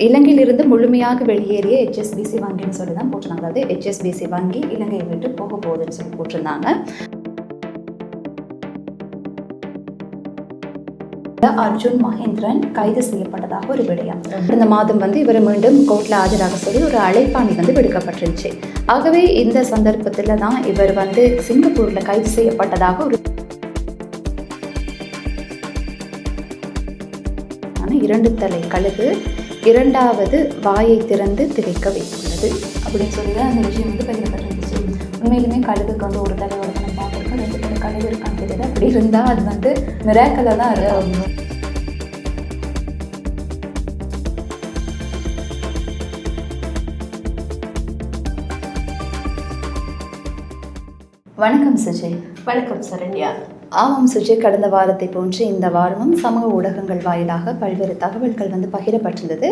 இலங்கையிலிருந்து முழுமையாக வெளியேறிய HSBC வங்கின்னு சொல்லி தான் போட்டிருந்தாங்க. அதாவது HSBC வங்கி இலங்கையை விட்டு போக போகுதுன்னு சொல்லி போட்டிருந்தாங்க. அர்ஜுன் மகேந்திரன் கைது செய்யப்பட்டதாக ஒரு விடயம். இந்த மாதம் இவர் மீண்டும் கோர்ட்ல ஆஜராக சொல்லி ஒரு அழைப்பாணி விடுக்கப்பட்டிருந்துச்சு. ஆகவே இந்த சந்தர்ப்பத்தில் தான் இவர் சிங்கப்பூர்ல கைது செய்யப்பட்டதாக ஒரு 2 தலை கழுகு 2வது வாயை திறந்து திரைக்க வைத்துள்ளது அப்படின்னு சொல்லி அந்த விஷயம் பகிரப்பட்டிருந்துச்சு. உண்மையிலுமே கழுகுக்கு ஒரு தலையோட நம்ம பார்த்துருக்கோம், 2 தலை கழுகு இருக்கான்னு தெரியல. அப்படி இருந்தால் அது மிராக்கலா தான் இருக்கும். வணக்கம் சுஜய். வணக்கம் சரண்யா. ஆமாம் சுஜய், கடந்த வாரத்தை போன்று இந்த வாரமும் சமூக ஊடகங்கள் வாயிலாக பல்வேறு தகவல்கள் பகிரப்பட்டிருந்தது.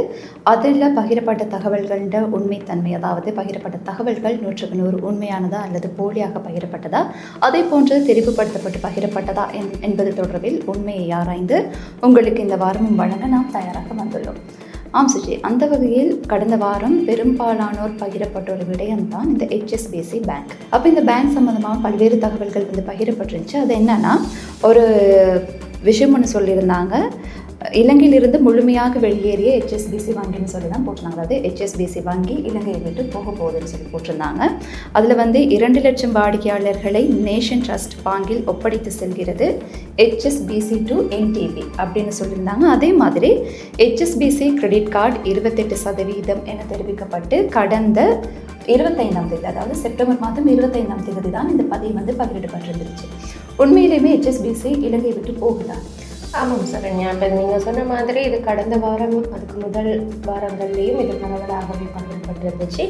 அதில் பகிரப்பட்ட தகவல்கள உண்மைத்தன்மை, அதாவது பகிரப்பட்ட தகவல்கள் 100க்கு 100 உண்மையானதா அல்லது போலியாக பகிரப்பட்டதா, அதே போன்று தெரிவுபடுத்தப்பட்டு பகிரப்பட்டதா என்பது தொடர்பில் உண்மையை ஆராய்ந்து உங்களுக்கு இந்த வாரமும் வழங்க நாம் தயாராக வந்துள்ளோம். ஆம் சுஜி, அந்த வகையில் கடந்த வாரம் பெரும்பாலானோர் பகிரப்பட்ட ஒரு விடயம்தான் இந்த HSBC பேங்க். அப்போ இந்த பேங்க் சம்மந்தமாக பல்வேறு தகவல்கள் பகிரப்பட்டிருந்துச்சு. அது என்னன்னா, ஒரு விஷயம் ஒன்று சொல்லியிருந்தாங்க, இலங்கையிலிருந்து முழுமையாக வெளியேறிய HSBC வங்கின்னு சொல்லி தான் போட்டிருந்தாங்க. அதாவது HSBC வங்கி இலங்கையை விட்டு போக போகுதுன்னு சொல்லி போட்டிருந்தாங்க. அதில் 2 லட்சம் வாடிக்கையாளர்களை நேஷன் ட்ரஸ்ட் பாங்கில் ஒப்படைத்து செல்கிறது HSBC to NTB அப்படின்னு சொல்லியிருந்தாங்க. அதே மாதிரி HSBC கிரெடிட் கார்டு 28% என தெரிவிக்கப்பட்டு கடந்த 25ஆம் தேதி, அதாவது செப்டம்பர் மாதம் 25ஆம் தேதி தான் இந்த பதிவு பகிரப்பட்டிருந்துச்சு. உண்மையிலேயுமே HSBC இலங்கை விட்டு போகுதா? ஆமாம் சரண்யா, இப்போ நீங்கள் சொன்ன மாதிரி இது கடந்த வாரம் அதுக்கு முதல் வாரங்கள்லேயும் இது பரவலாகவே பகிரப்பட்டிருந்துச்சு.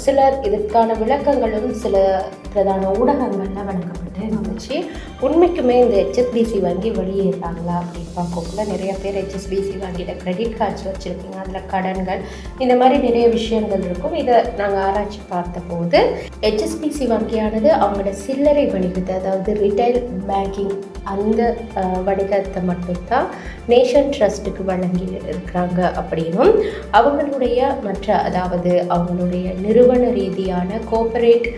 சிலர் இதற்கான விளக்கங்களும் சில பிரதான ஊடகங்களில் வழங்கப்பட்டு இருந்துச்சு. உண்மைக்குமே இந்த HSBC வங்கி வெளியேறாங்களா அப்படின்னு பார்க்கக்குள்ள நிறைய பேர் HSBC வங்கியில் கிரெடிட் கார்ட்ஸ் வச்சுருக்கீங்க, அதில் கடன்கள், இந்த மாதிரி நிறைய விஷயங்கள் இருக்கும். இதை நாங்கள் ஆராய்ச்சி பார்த்தபோது HSBC வங்கியானது அவங்களோட சில்லறை வணிகத்தை, அதாவது ரிட்டைல் பேங்கிங், அந்த வணிகத்தை மட்டும்தான் நேஷன் ட்ரஸ்ட்டுக்கு வழங்கி இருக்கிறாங்க அப்படின்னும், அவங்களுடைய மற்ற, அதாவது அவங்களுடைய நிறுவன ரீதியான கோஆபரேட்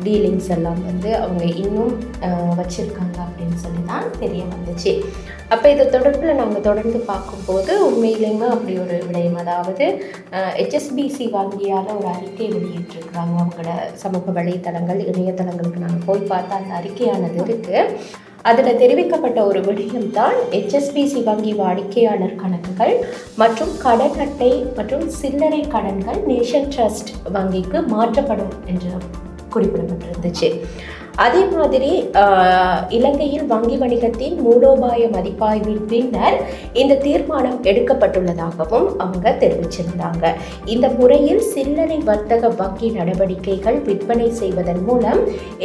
டீலிங்ஸ் எல்லாம் அவங்க இன்னும் வச்சுருக்காங்க அப்படின்னு சொல்லி தான் தெரிய வந்துச்சு. அப்போ இதை தொடர்பில் நாங்கள் தொடர்ந்து பார்க்கும்போது உண்மையிலேயுமே அப்படி ஒரு விடயம், அதாவது HSBC வங்கியால் ஒரு அறிக்கை வெளியிட்டிருக்கிறாங்க. அவங்களோட சமூக வலைத்தளங்கள், இணையதளங்களுக்கு நாங்கள் போய் பார்த்தா அந்த அறிக்கையானது இருக்குது. அதில் தெரிவிக்கப்பட்ட ஒரு விடயம்தான் HSBC வங்கி வாடிக்கையாளர் கணக்குகள் மற்றும் கடன் அட்டை மற்றும் சில்லறை கடன்கள் நேஷன் ட்ரஸ்ட் வங்கிக்கு மாற்றப்படும் என்று குறிப்பிடப்பட்டிருந்துச்சு. அதே மாதிரி இலங்கையில் வங்கி வணிகத்தின் மூலோபாய மதிப்பாய்வின் பின்னர் இந்த தீர்மானம் எடுக்கப்பட்டுள்ளதாகவும் அவங்க தெரிவிச்சிருந்தாங்க. இந்த முறையில் சில்லறை வர்த்தக வங்கி நடவடிக்கைகள் விற்பனை செய்வதன் மூலம்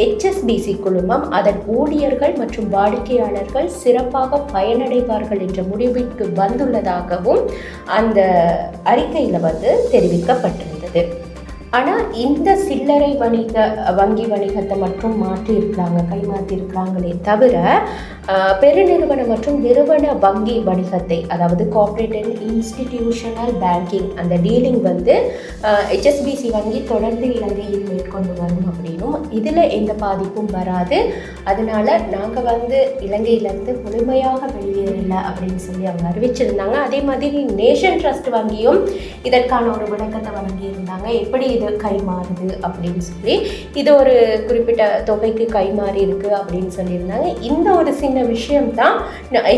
HSBC குழுமம் அதன் ஊழியர்கள் மற்றும் வாடிக்கையாளர்கள் சிறப்பாக பயனடைவார்கள் என்ற முடிவிற்கு வந்துள்ளதாகவும் அந்த அறிக்கையில் தெரிவிக்கப்பட்டிருந்தது. ஆனால் இந்த சில்லறை வங்கி வணிகத்தை மட்டும் கைமாற்றியிருக்கிறாங்களே தவிர பெருநிறுவன மற்றும் நிறுவன வங்கி வணிகத்தை, அதாவது கார்ப்பரேட் அண்ட் இன்ஸ்டிடியூஷனல் பேங்கிங், அந்த டீலிங் HSBC வங்கி தொடர்ந்து இலங்கையில் மேற்கொண்டு வரும் அப்படின்னும், இதில் எந்த பாதிப்பும் வராது, அதனால நாங்கள் இலங்கையிலேருந்து முழுமையாக வெளியேறலை அப்படின்னு சொல்லி அவங்க அறிவிச்சிருந்தாங்க. அதே மாதிரி நேஷன் ட்ரஸ்ட் வங்கியும் இதற்கான ஒரு விளக்கத்தை வழங்கியிருந்தாங்க, எப்படி இது கைமாறுது அப்படின்னு சொல்லி. இது ஒரு குறிப்பிட்ட தொகைக்கு கைமாறி இருக்கு அப்படின்னு சொல்லியிருந்தாங்க. இந்த ஒரு சின்ன விஷயம்தான்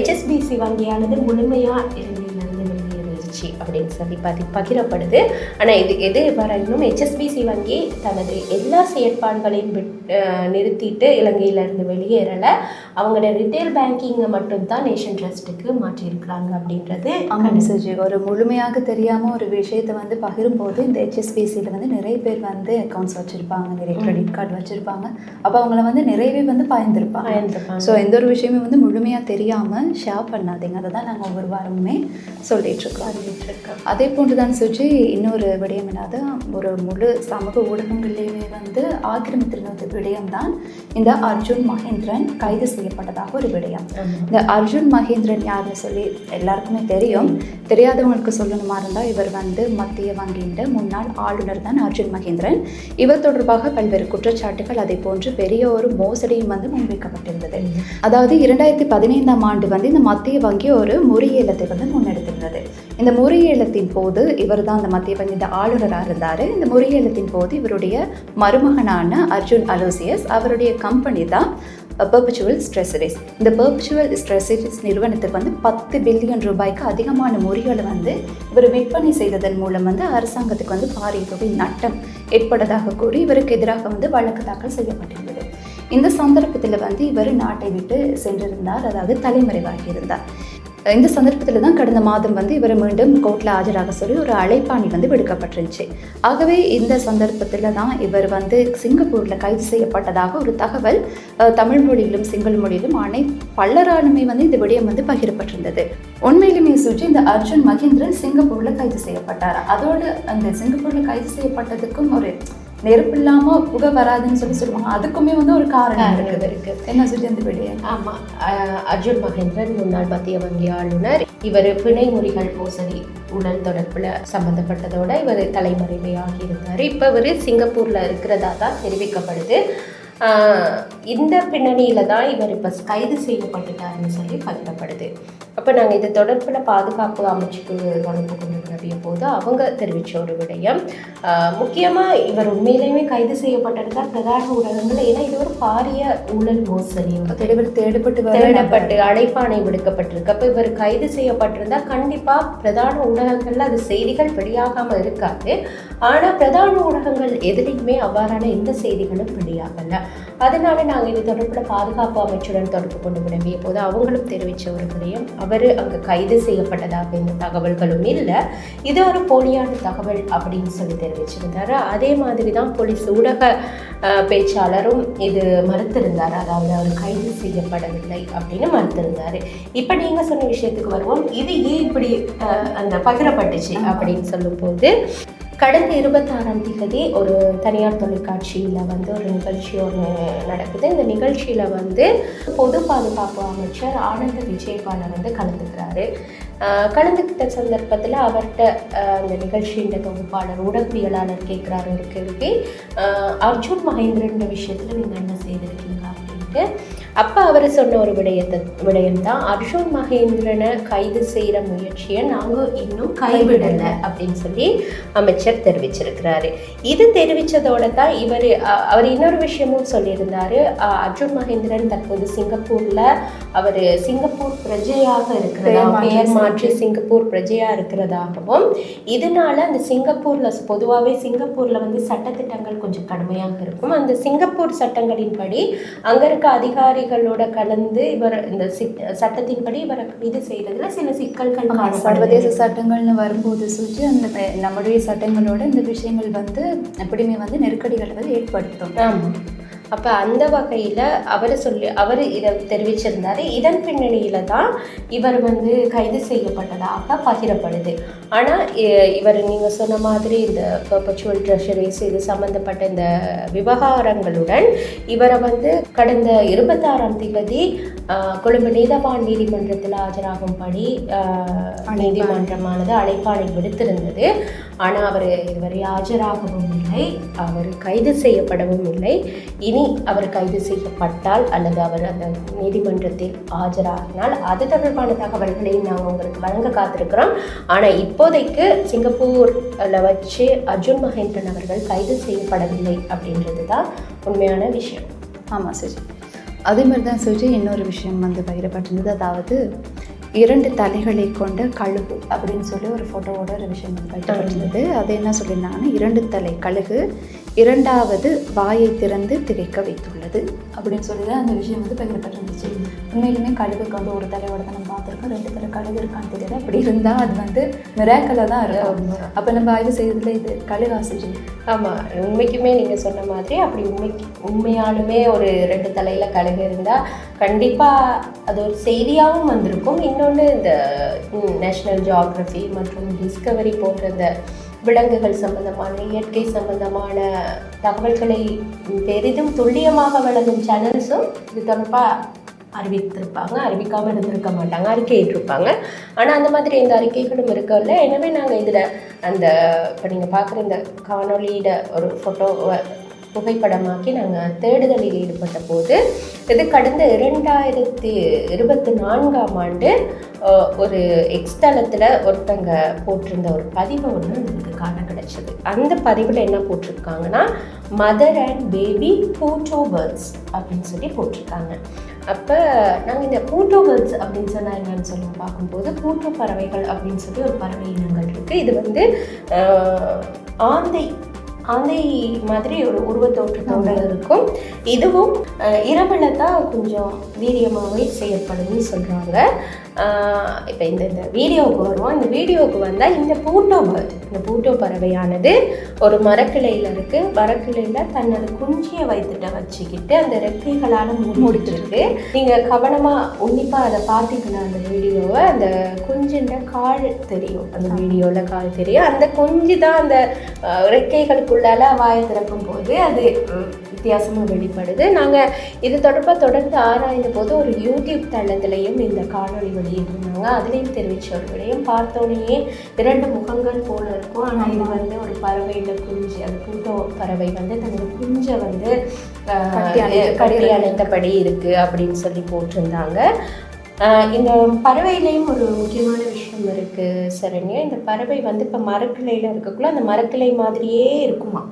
HSBC வங்கியானது முழுமையாக இலங்கையிலிருந்து வெளியேறிச்சு அப்படின்னு சொல்லி பகிரப்படுது. ஆனால் இது எது வரையிலும் HSBC வங்கி தனது எல்லா செயற்பாடுகளையும் நிறுத்திட்டு இலங்கையிலிருந்து வெளியேறலை, அவங்களோட ரிட்டைல் பேங்கிங்கை மட்டும்தான் நேஷன் ட்ரஸ்ட்டுக்கு மாற்றியிருக்கிறாங்க அப்படின்றது. ஆமாம் சுஜி, ஒரு முழுமையாக தெரியாமல் ஒரு விஷயத்தை பகிரும்போது இந்த HSBCயில் நிறைய பேர் அக்கௌண்ட்ஸ் வச்சுருப்பாங்க, நிறைய கிரெடிட் கார்டு வச்சுருப்பாங்க. அப்போ அவங்கள நிறையவே பயந்துருப்பாங்க. ஸோ எந்த ஒரு விஷயமே முழுமையாக தெரியாமல் ஷேர் பண்ணாதீங்க. அதை தான் நாங்கள் ஒவ்வொரு வாரமுமே சொல்லிகிட்ருக்கோம். வெளியிட்டிருக்கோம். அதே போன்றுதான் சுஜி இன்னொரு விடயம் என்னது, ஒரு முழு சமூக ஊடகங்களிலேயே வந்து ஆக்கிரமித்திருந்த விடயம்தான் இந்த அர்ஜுன் மகேந்திரன் கைது செய்யப்பட்டதாக ஒரு விடயம். இந்த அர்ஜுன் மகேந்திரன் யாருன்னு சொல்லி எல்லாருக்குமே தெரியும். தெரியாதவங்களுக்கு சொல்லணுமா இருந்தால், இவர் வந்து மத்திய வங்கியின் முன்னாள் ஆளுநர் தான் அர்ஜுன் மகேந்திரன். இவர் தொடர்பாக பல்வேறு குற்றச்சாட்டுகள் அதே போன்று பெரிய ஒரு மோசடியும் வந்து முன்வைக்கப்பட்டிருந்தது. அதாவது 2015ஆம் ஆண்டு வந்து இந்த மத்திய வங்கி ஒரு முறியேலத்தை வந்து முன்னெடுத்திருந்தது. இந்த முறியேலத்தின் போது இவர் தான் அந்த மத்திய வங்கியின் ஆளுநராக இருந்தார். இந்த முறியேலத்தின் போது இவருடைய மருமகனான அர்ஜுன் அலோசியஸ் அவருடைய கம்பெனி தான் பெர்பச்சுவல் ட்ரெஷரிஸ். இந்த பெர்பச்சுவல் ட்ரெஷரிஸ் நிறுவனத்துக்கு வந்து 10 பில்லியன் ரூபாய்க்கு அதிகமான முறைகளை வந்து இவர் விற்பனை செய்ததன் மூலம் வந்து அரசாங்கத்துக்கு வந்து பாரிய தொகை நட்டம் ஏற்பட்டதாக கூறி இவருக்கு எதிராக வந்து வழக்கு தாக்கல் செய்யப்பட்டிருந்தது. இந்த சந்தர்ப்பத்தில் வந்து இவர் நாட்டை விட்டு சென்றிருந்தார், அதாவது தலைமறைவாகி இருந்தார். இந்த சந்தர்ப்பத்தில் தான் கடந்த மாதம் வந்து இவர் மீண்டும் கோர்ட்டில் ஆஜராக சொல்லி ஒரு அழைப்பாணி வந்து விடுக்கப்பட்டிருந்துச்சு. ஆகவே இந்த சந்தர்ப்பத்தில் தான் இவர் வந்து சிங்கப்பூரில் கைது செய்யப்பட்டதாக ஒரு தகவல் தமிழ் மொழியிலும் சிங்கள மொழியிலும் பலராலுமே வந்து இந்த விடயம் வந்து பகிரப்பட்டிருந்தது. உண்மையிலுமே சுற்றி இந்த அர்ஜுன் மகேந்திரன் சிங்கப்பூரில் கைது செய்யப்பட்டார். அதோடு அந்த சிங்கப்பூரில் கைது செய்யப்பட்டதுக்கும் ஒரு நெருப்பு இல்லாமல் புகை வராதுன்னு சொல்லுவாங்க. அதுக்குமே வந்து ஒரு காரணம் இருக்கு. என்ன சொல்லி அந்த விடயம்? ஆமாம், அர்ஜுன் மகேந்திரன் முன்னாள் மத்திய வங்கி ஆளுநர். இவர் பிணை முறிகள் மோசடி ஊழல் தொடர்பில் சம்பந்தப்பட்டதோட இவர் தலைமறைவாகி இருந்தார். இப்போ இவர் சிங்கப்பூரில் இருக்கிறதா தான் தெரிவிக்கப்படுது. இந்த பின்னணியில் தான் இவர் இப்போ கைது செய்யப்பட்டுட்டாருன்னு சொல்லி பகிரப்படுது. அப்போ நாங்கள் இது தொடர்பில் பாதுகாப்பு அமைச்சுக்கு தொடர்பு கொண்டு நிறைய போது அவங்க தெரிவித்த ஒரு விடயம், முக்கியமாக இவர் உண்மையிலேயுமே கைது செய்யப்பட்டிருந்தால் பிரதான ஊடகங்கள், ஏன்னா இது ஒரு பாரிய ஊழல் மோசடி தேடப்பட்டு அழைப்பாணை விடுக்கப்பட்டிருக்கு. அப்போ இவர் கைது செய்யப்பட்டிருந்தால் கண்டிப்பாக பிரதான ஊடகங்களில் அது செய்திகள் வெளியாகாமல் இருக்காது. ஆனால் பிரதான ஊடகங்கள் எதுலேயுமே அவ்வாறான எந்த செய்திகளும் வெளியாகலை. அதனால நாங்கள் இது தொடர்பில் பாதுகாப்பு அமைச்சுடன் தொடர்பு கொண்டு வினவிய போது அவங்களும் தெரிவித்த ஒரு விடயம், அவர் அங்கே கைது செய்யப்பட்டதாக எந்த தகவல்களும் இல்லை, இது ஒரு போலியான தகவல் அப்படின்னு சொல்லி தெரிவிச்சிருந்தார். அதே மாதிரி தான் போலீஸ் ஊடக பேச்சாளரும் இது மறுத்திருந்தார், அதாவது அவர் கைது செய்யப்படவில்லை அப்படின்னு மறுத்திருந்தார். இப்போ நீங்கள் சொன்ன விஷயத்துக்கு வருவோம். இது ஏன் இப்படி அந்த பகிரப்பட்டுச்சு அப்படின்னு சொல்லும்போது, கடந்த 26ஆம் தேதி ஒரு தனியார் தொலைக்காட்சியில் வந்து ஒரு நிகழ்ச்சி ஒன்று நடக்குது. இந்த நிகழ்ச்சியில் வந்து பொது பாதுகாப்பு அமைச்சர் ஆனந்த விஜயபாலர் வந்து கலந்துக்கிறாரு. கலந்துக்கிட்ட சந்தர்ப்பத்தில் அவர்கிட்ட அந்த நிகழ்ச்சியின் தொகுப்பாளர் ஊடகவியலாளர் கேட்குறாரு ஒரு கேள்வி, அர்ஜுன் மகேந்திரன் விஷயத்தில் நீங்கள் என்ன செய்திருக்கீங்க அப்படின்ட்டு. அப்போ அவர் சொன்ன ஒரு விடயம்தான், அர்ஜுன் மகேந்திரனை கைது செய்கிற முயற்சியை நாங்கள் இன்னும் கைவிடலை அப்படின்னு சொல்லி அமைச்சர் தெரிவிச்சிருக்கிறாரு. இது தெரிவித்ததோட தான் அவர் இன்னொரு விஷயமும் சொல்லியிருந்தார், அர்ஜுன் மகேந்திரன் தற்போது சிங்கப்பூரில் அவர் சிங்கப்பூர் பிரஜையாக இருக்கிறதா, பெயர் மாற்றி சிங்கப்பூர் பிரஜையாக இருக்கிறதாகவும், இதனால அந்த சிங்கப்பூரில் பொதுவாகவே சிங்கப்பூரில் வந்து சட்டத்திட்டங்கள் கொஞ்சம் கடுமையாக இருக்கும். அந்த சிங்கப்பூர் சட்டங்களின்படி அங்கே இருக்க அதிகாரிகளோட கலந்து இவர் இந்த சட்டத்தின்படி இவரை கைது செய்யறதுல சில சிக்கல்கள், சர்வதேச சட்டங்கள்னு வரும்போது சுற்றி அந்த நம்முடைய சட்டங்களோட இந்த விஷயங்கள் வந்து எப்படியுமே வந்து நெருக்கடிகளை வந்து ஏற்படுத்தும். ஆமாம். அப்போ அந்த வகையில் அவர் இதை தெரிவிச்சிருந்தார். இதன் பின்னணியில் தான் இவர் வந்து கைது செய்யப்பட்டதாக பகிரப்படுது. ஆனால் இவர் நீங்கள் சொன்ன மாதிரி இந்த பெர்பச்சுவல் ட்ரெஷரிஸ் இது சம்மந்தப்பட்ட இந்த விவகாரங்களுடன் இவரை வந்து கடந்த 26ஆம் தேதி கொழும்பு நீதவான் நீதிமன்றத்தில் ஆஜராகும்படி நீதிமன்றமானது அழைப்பாணை விடுத்திருந்தது. ஆனால் அவர் இதுவரை ஆஜராகவும் இல்லை, அவர் கைது செய்யப்படவும் இல்லை. இனி அவர் கைது செய்யப்பட்டால் அல்லது அவர் அந்த நீதிமன்றத்தில் ஆஜராகினால் அது தொடர்பான தகவல்களையும் நாங்கள் உங்களுக்கு வழங்க காத்திருக்கிறோம். ஆனால் இப்போதைக்கு சிங்கப்பூரில் வச்சு அர்ஜுன் மகேந்திரன் அவர்கள் கைது செய்யப்படவில்லை அப்படின்றது தான் உண்மையான விஷயம். ஆமாம் சுஜி, அதே மாதிரி தான் சுஜி இன்னொரு விஷயம் வந்து பகிரப்பட்டிருந்தது, அதாவது 2 தலைகளை கொண்ட கழுகு அப்படின்னு சொல்லி ஒரு ஃபோட்டோவோட ஒரு விஷயம் வந்து பகிரப்பட்டிருந்தது. அது என்ன சொல்லியிருந்தாங்கன்னா, 2 தலை கழுகு இரண்டாவது வாயை திறந்து திகைக்க வைத்துள்ளது அப்படின்னு சொல்லி தான் அந்த விஷயம் வந்து பகிரப்பட்டிருந்துச்சு. உண்மையிலுமே கழுகுக்கு வந்து ஒரு தலையோட தான் நம்ம பார்த்துருக்கோம், 2 தலை கழுகு இருக்கான்னு தெரியல. அப்படி இருந்தால் அது வந்து மிராக்கலாக தான் இருக்கும். அப்போ நம்ம ஆய்வு செய்ததில் இது கழுகாசிரி. ஆமாம், உண்மைக்குமே நீங்கள் சொன்ன மாதிரி அப்படி உண்மையாலுமே ஒரு 2 தலையில் கழுகு இருந்தால் கண்டிப்பாக அது ஒரு செய்தியாகவும் வந்திருக்கும். இன்னொன்று இந்த நேஷ்னல் ஜியாகிரஃபி மற்றும் டிஸ்கவரி போன்ற இந்த விலங்குகள் சம்பந்தமான இயற்கை சம்பந்தமான தகவல்களை பெரிதும் துல்லியமாக வழங்கும் சேனல்ஸும் இது தொடர்பாக அறிவித்திருப்பாங்க, அறிவிக்காமல் இருந்திருக்க மாட்டாங்க, அறிக்கையிட்டிருப்பாங்க. ஆனால் அந்த மாதிரி எந்த அறிக்கைகளும் இருக்கல. எனவே நாங்கள் இதில் அந்த இப்போ நீங்கள் பார்க்குற இந்த காணொலியிட ஒரு ஃபோட்டோவை புகைப்படமாக்கி நாங்கள் தேடுதலில் ஈடுபட்ட போது இது கடந்த 2024ஆம் ஆண்டு ஒரு எக்ஸ்தலத்தில் ஒருத்தங்க போட்டிருந்த ஒரு பதிவை ஒன்று எனக்கு காண கிடைச்சது. அந்த பதிவில் என்ன போட்டிருக்காங்கன்னா, mother and baby photo birds அப்படின்னு சொல்லி போட்டிருக்காங்க. அப்போ நாங்கள் இந்த பூட்டோ பேர்ட்ஸ் அப்படின்னு சொன்னால் என்னன்னு சொல்லி பார்க்கும்போது, பூட்டோ பறவைகள் அப்படின்னு சொல்லி ஒரு பறவை இனங்கள் இருக்குது. இது வந்து ஆந்தை மாதிரி ஒரு உருவத்தோற்றத்தோடு இருக்கும். இதுவும் இரவில் தான் கொஞ்சம் வீரியமாகவே செயற்படும்னு சொல்கிறாங்க. இப்போ இந்த வீடியோவுக்கு வருவோம். இந்த வீடியோவுக்கு வந்தால் இந்த பூட்டோ பறவையானது ஒரு மரக்கிளையில் இருக்குது. மரக்கிளையில் தன்னோட குஞ்சியை வைத்துட்ட வச்சுக்கிட்டு அந்த ரெக்கைகளால் மூடிட்டுருக்கு. நீங்கள் கவனமாக உன்னிப்பாக அதை பார்த்தீங்கன்னா அந்த வீடியோவை, அந்த குஞ்சுன்ற கால் தெரியும், அந்த வீடியோவில் கால் தெரியும். அந்த குஞ்சு தான் அந்த ரெக்கைகளுக்குள்ளால வாயை திறக்கும் போது அது வித்தியாசமாக வெளிப்படுது. நாங்கள் இது தொடர்ந்து ஆராய்ந்த போது ஒரு யூடியூப் தளத்திலையும் இந்த காணொலி வெளியிட்டிருந்தாங்க. அதுலேயும் தெரிவித்த ஒரு விடையும் பார்த்தோன்னே 2 முகங்கள் போல இருக்கும். ஆனால் இது வந்து ஒரு பறவையில் குஞ்சு, அது பூட்டோ பறவை வந்து தன்னோட குஞ்சை வந்து கட்டி அணைத்தபடி இருக்குது அப்படின்னு சொல்லி போட்டிருந்தாங்க. இந்த பறவையிலையும் ஒரு முக்கியமான விஷயம் இருக்குது சரண்யா. இந்த பறவை வந்து இப்போ மரக்கிளையில் இருக்கக்குள்ள அந்த மரக்கிளை மாதிரியே இருக்குமா.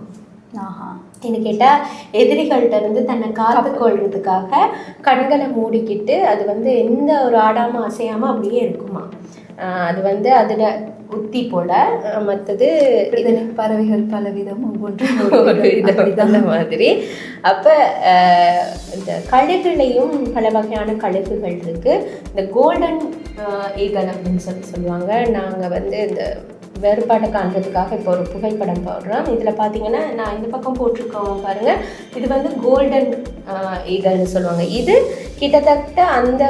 என்ன கேட்டால், எதிரிகள்கிட்ட இருந்து தன்னை காத்துக்கொள்றதுக்காக கண்களை மூடிக்கிட்டு அது வந்து எந்த ஒரு ஆடாமல் அசையாமல் அப்படியே இருக்குமா. அது வந்து அதில் உத்தி போல. மற்றது பறவைகள் பலவிதம் ஒவ்வொன்றும் அந்த மாதிரி. அப்போ இந்த கழுகுலையும் பல வகையான கழுகுகள் இருக்குது. இந்த கோல்டன் ஈகல் அப்படின்னு சொல்லுவாங்க. நாங்கள் வந்து இந்த வேறுபாட்டை காண்றதுக்காக இப்போ ஒரு புகைப்படம் போடுறோம். இதில் பார்த்தீங்கன்னா நான் இந்த பக்கம் போட்டிருக்கோம் பாருங்கள், இது வந்து கோல்டன் ஈகல்னு சொல்லுவாங்க. இது கிட்டத்தட்ட அந்த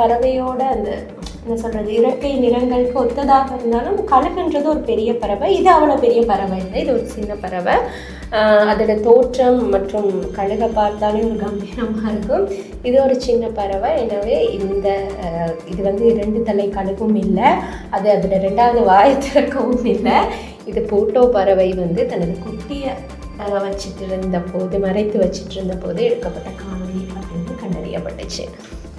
பறவையோட அந்த என்ன சொல்கிறது இறக்கை நிறங்களுக்கு ஒத்ததாக இருந்தாலும் கழுகுன்றது ஒரு பெரிய பறவை. இது அவ்வளோ பெரிய பறவை இல்லை, இது ஒரு சின்ன பறவை. அதோட தோற்றம் மற்றும் கழுகை பார்த்தாலே ஒரு கம்பீரமாக இருக்கும். இது ஒரு சின்ன பறவை. எனவே இது வந்து 2 தலை கழுகும் இல்லை, அது அதோட 2வது வாயை திறக்கவும் இல்லை. இது பூட்டோ பறவை வந்து தனது குட்டியை மறைத்து வச்சிட்டு இருந்த போது எடுக்கப்பட்ட காணொலி அப்படின்னு கண்டறியப்பட்டுச்சு.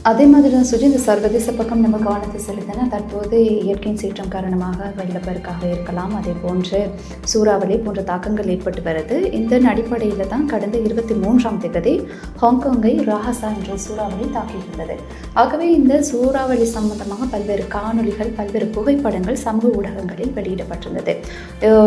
அதே மாதிரி தான் சொல்லி இந்த சர்வதேச பக்கம் நம்ம கவனத்தை செலுத்தினா தற்போது இயற்கையின் சீற்றம் காரணமாக வெள்ளப்பெருக்காக இருக்கலாம், அதே போன்று சூறாவளி போன்ற தாக்கங்கள் ஏற்பட்டு வருது. இதன் அடிப்படையில் தான் கடந்த 23ஆம் தேதி ஹாங்காங்கை ராகசா என்ற சூறாவளி தாக்கியிருந்தது. ஆகவே இந்த சூறாவளி சம்பந்தமாக பல்வேறு காணொலிகள், பல்வேறு புகைப்படங்கள் சமூக ஊடகங்களில் வெளியிடப்பட்டிருந்தது.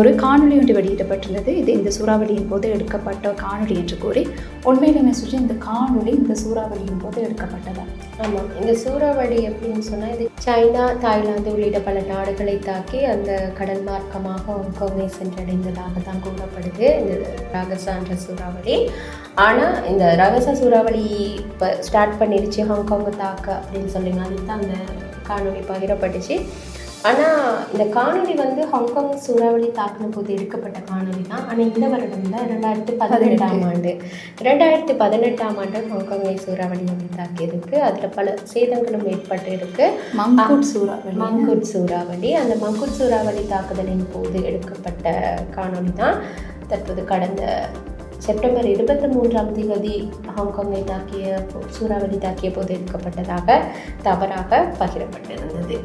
ஒரு காணொலி ஒன்று வெளியிடப்பட்டிருந்தது. இது இந்த சூறாவளியின் போது எடுக்கப்பட்ட காணொலி என்று கூறி, உண்மையிலுமே சொல்லி இந்த காணொலி இந்த சூறாவளியின் போது எடுக்கப்பட்டதா? ஆமாம், இந்த சூறாவளி அப்படின்னு சொன்னால் இது சைனா, தாய்லாந்து உள்ளிட்ட பல நாடுகளை தாக்கி அந்த கடல் மார்க்கமாக ஹாங்காங்கை சென்றடைந்ததாக தான் கூறப்படுது இந்த ராகசா என்ற சூறாவளி. ஆனால் இந்த ராகசா சூறாவளி இப்போ ஸ்டார்ட் பண்ணிடுச்சு ஹாங்காங்கை தாக்க அப்படின்னு சொல்லிங்க, அதுக்கு தான் அந்த காணொலி பகிரப்பட்டுச்சு. ஆனால் இந்த காணொலி வந்து ஹாங்காங் சூறாவளி தாக்கின போது எடுக்கப்பட்ட காணொலி தான். ஆனால் இந்த வருடம் தான் 2018ஆம் ஆண்டு 2018ஆம் ஆண்டு ஹாங்காங்கை சூறாவளி வந்து தாக்கியிருக்கு. அதில் பல சேதங்களும் ஏற்பட்டு இருக்கு. மங்குட் சூறாவளி அந்த மங்குட் சூறாவளி தாக்குதலின் போது எடுக்கப்பட்ட காணொலி தான் தற்போது கடந்த செப்டம்பர் 23ஆம் தேதி ஹாங்காங்கை சூறாவளி தாக்கிய போது எடுக்கப்பட்டதாக தவறாக பகிரப்பட்டிருந்தது.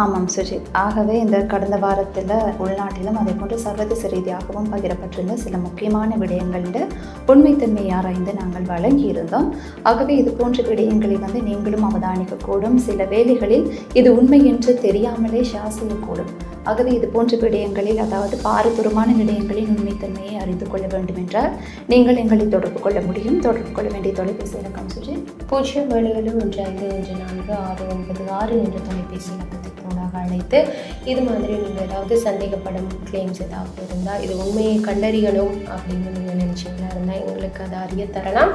ஆமாம் சுஜித். ஆகவே இந்த கடந்த வாரத்தில் உள்நாட்டிலும் அதே போன்று சர்வதேச ரீதியாகவும் பகிரப்பட்டிருந்த சில முக்கியமான விடயங்களில் உண்மைத்தன்மையை ஆராய்ந்து நாங்கள் வழங்கியிருந்தோம். ஆகவே இது போன்ற விடயங்களை வந்து நீங்களும் அவதானிக்கக்கூடும். சில வேளைகளில் இது உண்மை என்று தெரியாமலே ஷேர் செய்யக்கூடும். ஆகவே இது போன்ற விடயங்களில், அதாவது பாரதூரமான விடயங்களின் உண்மைத்தன்மையை அறிந்து கொள்ள வேண்டும் என்றால் நீங்கள் எங்களை தொடர்பு கொள்ள முடியும். தொடர்பு கொள்ள வேண்டிய தொலைபேசி இலக்கம் சுஜி 0775146996 என்ற தொலைபேசி இலக்கத்திற்கு அழைத்து இது மாதிரி நீங்கள் ஏதாவது சந்தேகப்படும் கிளைம்ஸ் ஏதாவது இருந்தால், இது உண்மையை கண்டறியணும் அப்படின்னு நீங்கள் நினச்சிங்களா இருந்தால் எங்களுக்கு அதை அறிய தரலாம்.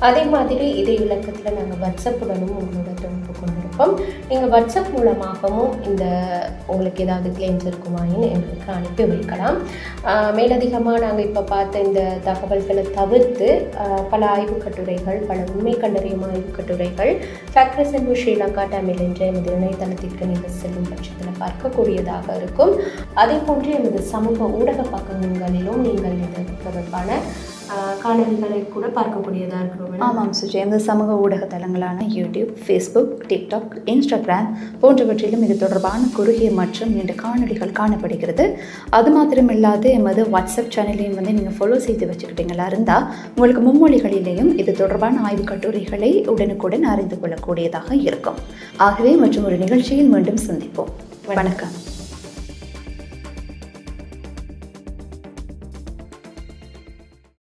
அதே மாதிரி இதே இலக்கத்தில் நாங்கள் வாட்ஸ்அப்புடனும் உங்களோட தொடர்பு கொண்டிருப்போம். நீங்கள் வாட்ஸ்அப் மூலமாகவும் இந்த உங்களுக்கு ஏதாவது கிளைம்ஸ் இருக்குமாயின்னு எங்களுக்கு அனுப்பி வைக்கலாம். மேலதிகமாக நாங்கள் இப்போ பார்த்த இந்த தகவல்களை தவிர்த்து பல ஆய்வுக் கட்டுரைகள், பல உண்மை கண்டறியும் ஆய்வுக் கட்டுரைகள் ஃபேக்டர்ஸ் இன் ஸ்ரீலங்கா தமிழ் என்ற எமது இணையதளத்திற்கு நீங்கள் செல்லும் பட்சத்தில் பார்க்கக்கூடியதாக இருக்கும். அதே போன்று எமது சமூக ஊடக பக்கங்களிலும் நீங்கள் இது தொடர்பான காணொலிகளை கூட பார்க்கக்கூடியதாக இருக்கிறோம். ஆமாம் சுஜி, இந்த சமூக ஊடக தளங்களான யூடியூப், ஃபேஸ்புக், டிக்டாக், இன்ஸ்டாகிராம் போன்றவற்றிலும் இது தொடர்பான குறுகிய மற்றும் நீண்ட காணொலிகள் காணப்படுகிறது. அது மாத்திரமில்லாது எமது வாட்ஸ்அப் சேனலையும் நீங்கள் ஃபாலோ செய்து வச்சுக்கிட்டீங்களா இருந்தால் உங்களுக்கு மும்மொழிகளிலேயும் இது தொடர்பான ஆய்வு கட்டுரைகளை உடனுக்குடன் அறிந்து கொள்ளக்கூடியதாக இருக்கும். ஆகவே மற்றும் ஒரு நிகழ்ச்சியில் மீண்டும் சந்திப்போம். வணக்கம்.